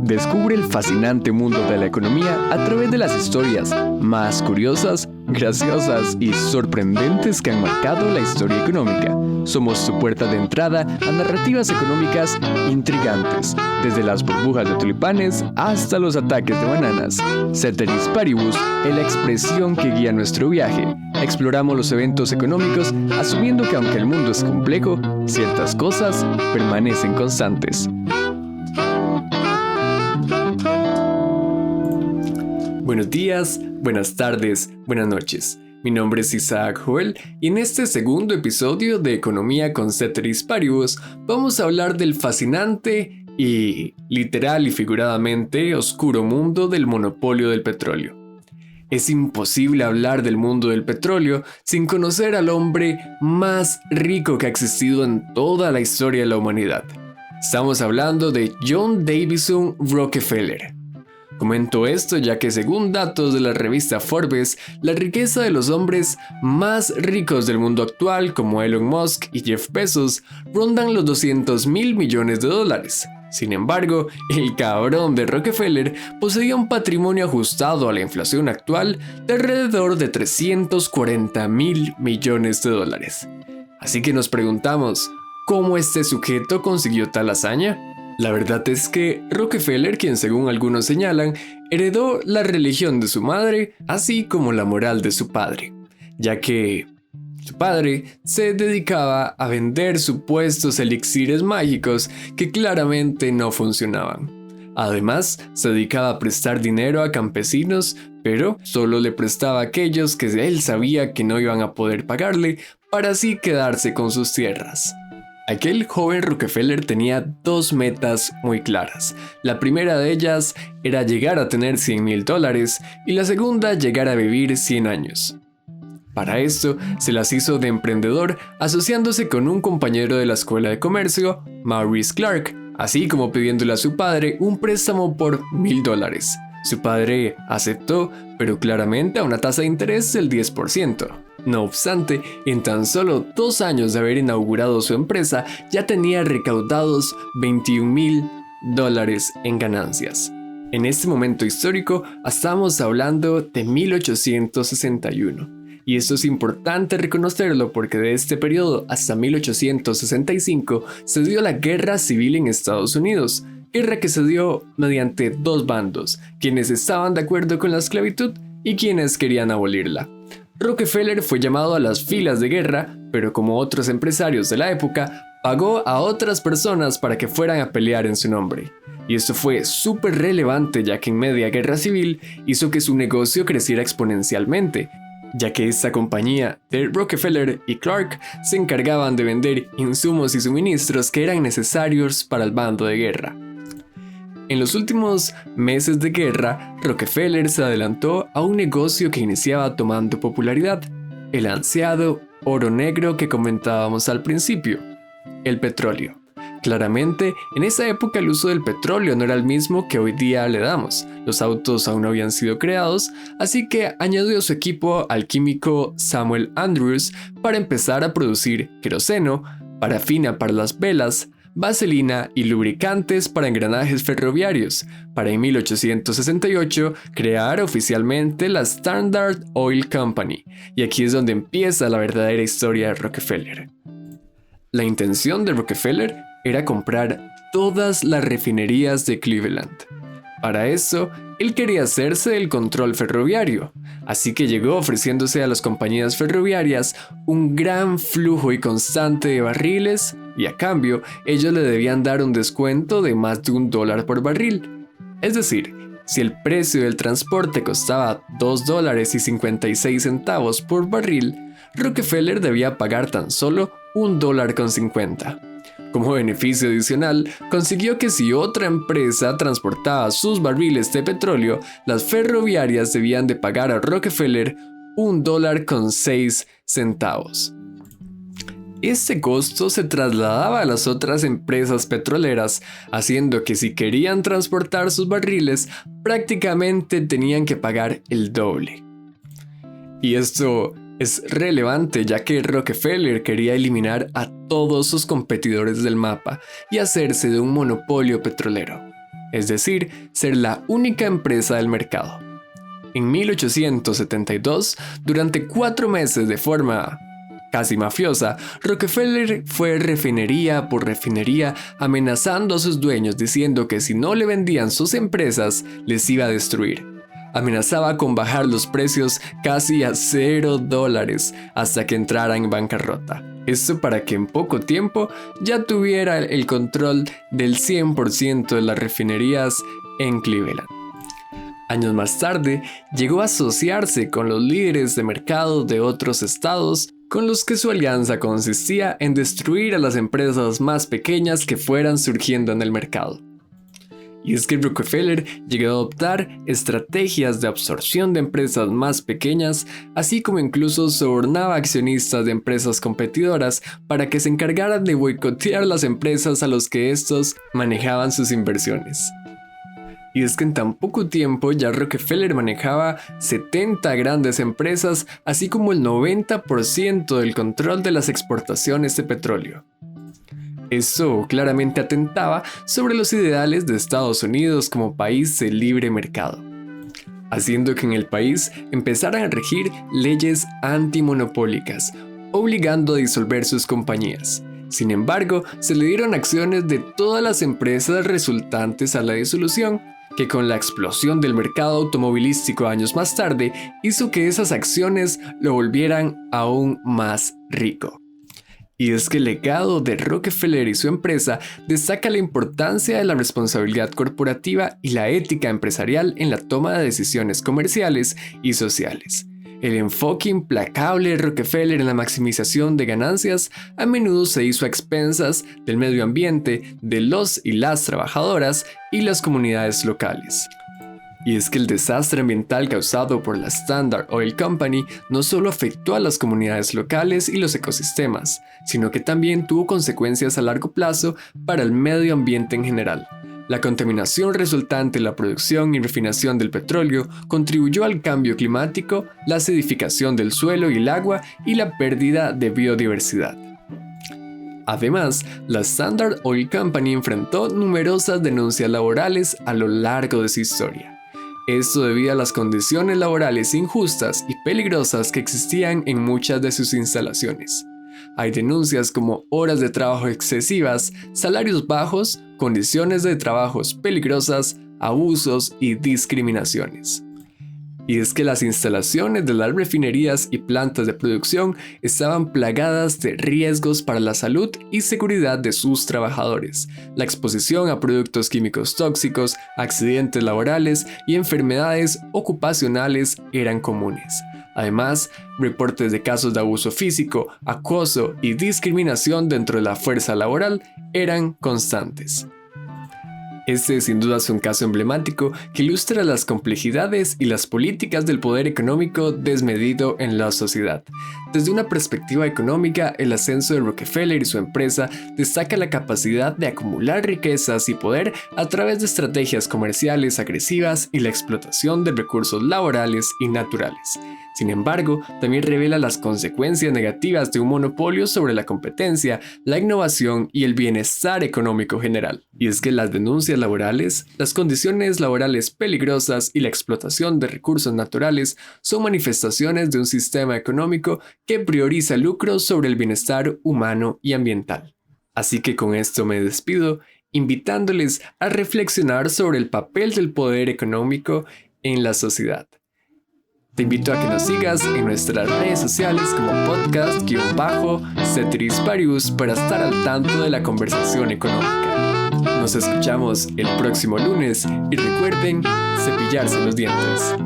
Descubre el fascinante mundo de la economía a través de las historias más curiosas, graciosas y sorprendentes que han marcado la historia económica. Somos tu puerta de entrada a narrativas económicas intrigantes, desde las burbujas de tulipanes hasta los ataques de bananas. Ceteris paribus es la expresión que guía nuestro viaje. Exploramos los eventos económicos asumiendo que aunque el mundo es complejo, ciertas cosas permanecen constantes. Buenos días, buenas tardes, buenas noches. Mi nombre es Isaac Joel y en este segundo episodio de Economía con Ceteris Paribus vamos a hablar del fascinante y literal y figuradamente oscuro mundo del monopolio del petróleo. Es imposible hablar del mundo del petróleo sin conocer al hombre más rico que ha existido en toda la historia de la humanidad. Estamos hablando de John Davison Rockefeller. Comento esto ya que según datos de la revista Forbes, la riqueza de los hombres más ricos del mundo actual, como Elon Musk y Jeff Bezos, rondan los $200 mil millones. Sin embargo, el cabrón de Rockefeller poseía un patrimonio ajustado a la inflación actual de alrededor de $340 mil millones. Así que nos preguntamos, ¿cómo este sujeto consiguió tal hazaña? La verdad es que Rockefeller, quien según algunos señalan, heredó la religión de su madre, así como la moral de su padre, ya que su padre se dedicaba a vender supuestos elixires mágicos que claramente no funcionaban. Además, se dedicaba a prestar dinero a campesinos, pero solo le prestaba a aquellos que él sabía que no iban a poder pagarle para así quedarse con sus tierras. Aquel joven Rockefeller tenía dos metas muy claras. La primera de ellas era llegar a tener $100 mil y la segunda llegar a vivir 100 años. Para esto se las hizo de emprendedor asociándose con un compañero de la escuela de comercio, Maurice Clark, así como pidiéndole a su padre un préstamo por $1,000. Su padre aceptó, pero claramente a una tasa de interés del 10%. No obstante, en tan solo 2 años de haber inaugurado su empresa, ya tenía recaudados $21 mil en ganancias. En este momento histórico, estamos hablando de 1861. Y esto es importante reconocerlo porque de este periodo hasta 1865 se dio la Guerra Civil en Estados Unidos, guerra que se dio mediante dos bandos, quienes estaban de acuerdo con la esclavitud y quienes querían abolirla. Rockefeller fue llamado a las filas de guerra, pero como otros empresarios de la época, pagó a otras personas para que fueran a pelear en su nombre. Y esto fue súper relevante ya que en media guerra civil hizo que su negocio creciera exponencialmente, ya que esta compañía de Rockefeller y Clark se encargaban de vender insumos y suministros que eran necesarios para el bando de guerra. En los últimos meses de guerra, Rockefeller se adelantó a un negocio que iniciaba tomando popularidad, el ansiado oro negro que comentábamos al principio, el petróleo. Claramente, en esa época el uso del petróleo no era el mismo que hoy día le damos. Los autos aún no habían sido creados, así que añadió su equipo al químico Samuel Andrews para empezar a producir queroseno, parafina para las velas, vaselina y lubricantes para engranajes ferroviarios, para en 1868 crear oficialmente la Standard Oil Company, y aquí es donde empieza la verdadera historia de Rockefeller. La intención de Rockefeller era comprar todas las refinerías de Cleveland. Para eso, él quería hacerse el control ferroviario, así que llegó ofreciéndose a las compañías ferroviarias un gran flujo y constante de barriles, y a cambio, ellos le debían dar un descuento de más de $1 por barril. Es decir, si el precio del transporte costaba $2.56 por barril, Rockefeller debía pagar tan solo $1.50. Como beneficio adicional, consiguió que si otra empresa transportaba sus barriles de petróleo, las ferroviarias debían de pagar a Rockefeller $1.06. Este costo se trasladaba a las otras empresas petroleras, haciendo que si querían transportar sus barriles, prácticamente tenían que pagar el doble. Y esto es relevante ya que Rockefeller quería eliminar a todos sus competidores del mapa y hacerse de un monopolio petrolero. es decir, ser la única empresa del mercado. En 1872, durante 4 meses de forma casi mafiosa, Rockefeller fue refinería por refinería amenazando a sus dueños diciendo que si no le vendían sus empresas, les iba a destruir. Amenazaba con bajar los precios casi a $0 hasta que entrara en bancarrota. Esto para que en poco tiempo ya tuviera el control del 100% de las refinerías en Cleveland. Años más tarde, llegó a asociarse con los líderes de mercado de otros estados, con los que su alianza consistía en destruir a las empresas más pequeñas que fueran surgiendo en el mercado. Y es que Rockefeller llegó a adoptar estrategias de absorción de empresas más pequeñas, así como incluso sobornaba accionistas de empresas competidoras para que se encargaran de boicotear las empresas a los que estos manejaban sus inversiones. Y es que en tan poco tiempo ya Rockefeller manejaba 70 grandes empresas, así como el 90% del control de las exportaciones de petróleo. Eso claramente atentaba sobre los ideales de Estados Unidos como país de libre mercado, haciendo que en el país empezaran a regir leyes antimonopólicas, obligando a disolver sus compañías. Sin embargo, se le dieron acciones de todas las empresas resultantes a la disolución, que con la explosión del mercado automovilístico años más tarde hizo que esas acciones lo volvieran aún más rico. Y es que el legado de Rockefeller y su empresa destaca la importancia de la responsabilidad corporativa y la ética empresarial en la toma de decisiones comerciales y sociales. El enfoque implacable de Rockefeller en la maximización de ganancias a menudo se hizo a expensas del medio ambiente, de los y las trabajadoras y las comunidades locales. Y es que el desastre ambiental causado por la Standard Oil Company no solo afectó a las comunidades locales y los ecosistemas, sino que también tuvo consecuencias a largo plazo para el medio ambiente en general. La contaminación resultante de la producción y refinación del petróleo contribuyó al cambio climático, la acidificación del suelo y el agua y la pérdida de biodiversidad. Además, la Standard Oil Company enfrentó numerosas denuncias laborales a lo largo de su historia. Esto debido a las condiciones laborales injustas y peligrosas que existían en muchas de sus instalaciones. Hay denuncias como horas de trabajo excesivas, salarios bajos, condiciones de trabajos peligrosas, abusos y discriminaciones. Y es que las instalaciones de las refinerías y plantas de producción estaban plagadas de riesgos para la salud y seguridad de sus trabajadores. La exposición a productos químicos tóxicos, accidentes laborales y enfermedades ocupacionales eran comunes. Además, reportes de casos de abuso físico, acoso y discriminación dentro de la fuerza laboral eran constantes. Este sin duda es un caso emblemático que ilustra las complejidades y las políticas del poder económico desmedido en la sociedad. Desde una perspectiva económica, el ascenso de Rockefeller y su empresa destaca la capacidad de acumular riquezas y poder a través de estrategias comerciales agresivas y la explotación de recursos laborales y naturales. Sin embargo, también revela las consecuencias negativas de un monopolio sobre la competencia, la innovación y el bienestar económico general. Y es que las denuncias laborales, las condiciones laborales peligrosas y la explotación de recursos naturales son manifestaciones de un sistema económico que prioriza el lucro sobre el bienestar humano y ambiental. Así que con esto me despido, invitándoles a reflexionar sobre el papel del poder económico en la sociedad. Te invito a que nos sigas en nuestras redes sociales como podcast-Ceteris Paribus para estar al tanto de la conversación económica. Nos escuchamos el próximo lunes y recuerden cepillarse los dientes.